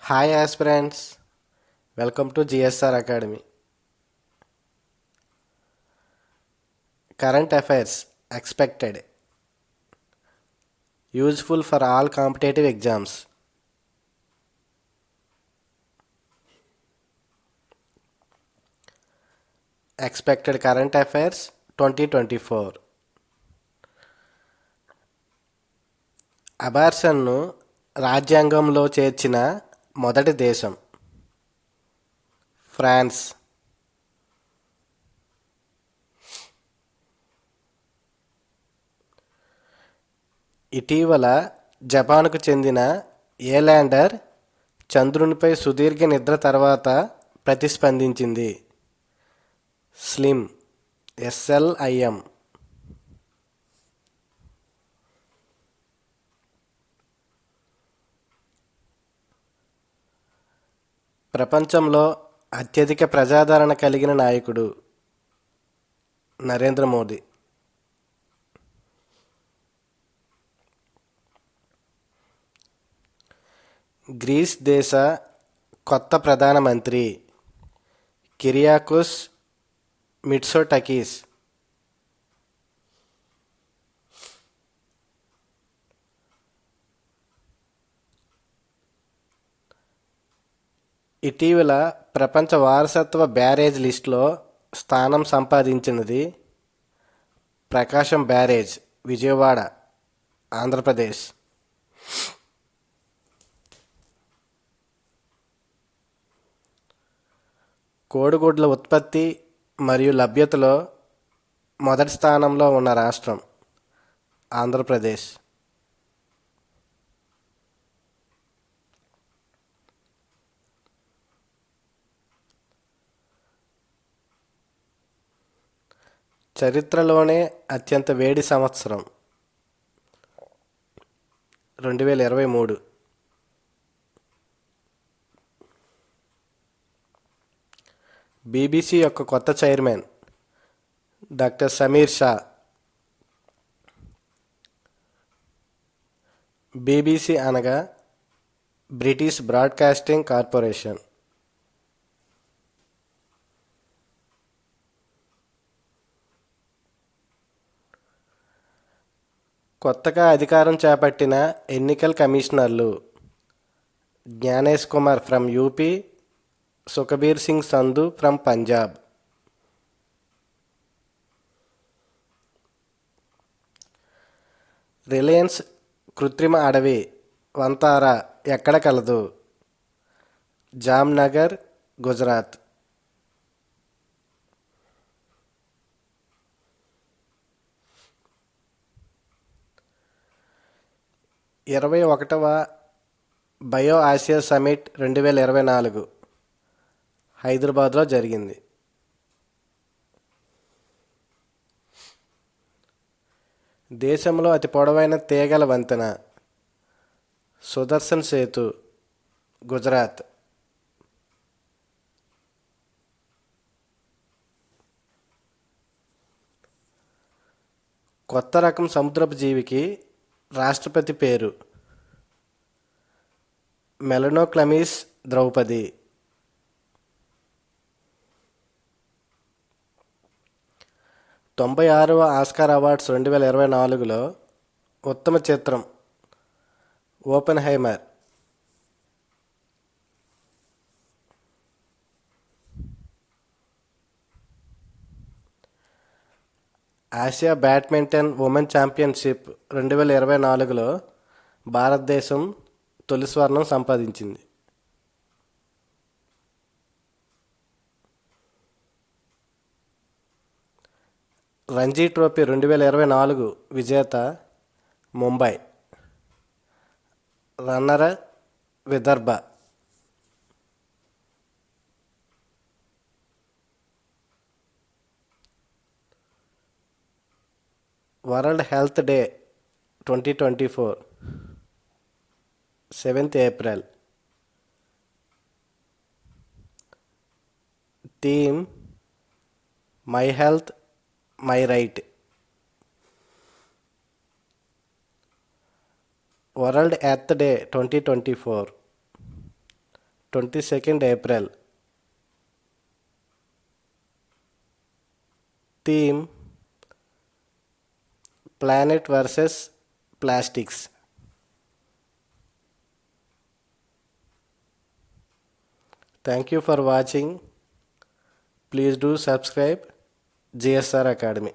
Hi aspirants, welcome to GSR Academy. Current affairs expected, useful for all competitive exams. Expected current affairs 2024. అబార్షన్ను రాజ్యాంగంలో చేర్చిన మొదటి దేశం France. ఇటీవల జపాన్కు చెందిన ఏ ల్యాండర్ చంద్రునిపై సుదీర్ఘ నిద్ర తర్వాత ప్రతిస్పందించింది? Slim, SLIM. ప్రపంచంలో అత్యధిక ప్రజాదరణ కలిగిన నాయకుడు నరేంద్ర మోదీ. గ్రీస్ దేశ కొత్త ప్రధానమంత్రి కిరియాకోస్ మిట్సోటకీస్. ఇటీవల ప్రపంచ వారసత్వ బ్యారేజ్ లిస్టులో స్థానం సంపాదించినది ప్రకాశం బ్యారేజ్, విజయవాడ, ఆంధ్రప్రదేశ్. కోడిగుడ్ల ఉత్పత్తి మరియు లభ్యతలో మొదటి స్థానంలో ఉన్న రాష్ట్రం ఆంధ్రప్రదేశ్. చరిత్రలోనే అత్యంత వేడి సంవత్సరం 2023. బీబీసీ యొక్క కొత్త chairman doctor Sameer Shah. BBC అనగా బ్రిటిష్ బ్రాడ్కాస్టింగ్ కార్పొరేషన్. కొత్తగా అధికారం చేపట్టిన ఎన్నికల కమిషనర్లు Gyanesh Kumar from UP, Sukhbir Singh Sandhu from Punjab. Reliance కృత్రిమ అడవి వంతారా ఎక్కడ కలదు? జామ్నగర్, గుజరాత్. ఇరవై 21వ బయో ఆసియా సమిట్ 2024 హైదరాబాద్లో జరిగింది. దేశంలో అతి పొడవైన తీగల వంతెన సుదర్శన్ సేతు, గుజరాత్. కొత్త రకం సముద్రపు జీవికి రాష్ట్రపతి పేరు మెలనోక్లమిస్ ద్రౌపది. తొంభై 6వ ఆస్కార్ అవార్డ్స్ 2024లో ఉత్తమ చిత్రం Oppenheimer. Asia badminton women championship 2024లో భారతదేశం తొలి స్వర్ణం సంపాదించింది. రంజీ ట్రోఫీ 2024 విజేత Mumbai, runner Vidarbha. World Health Day 2024 7th April. Theme my health my right. World Earth Day 2024 22nd April. Theme: Planet versus Plastics. Thank you for watching. Please do subscribe GSR Academy.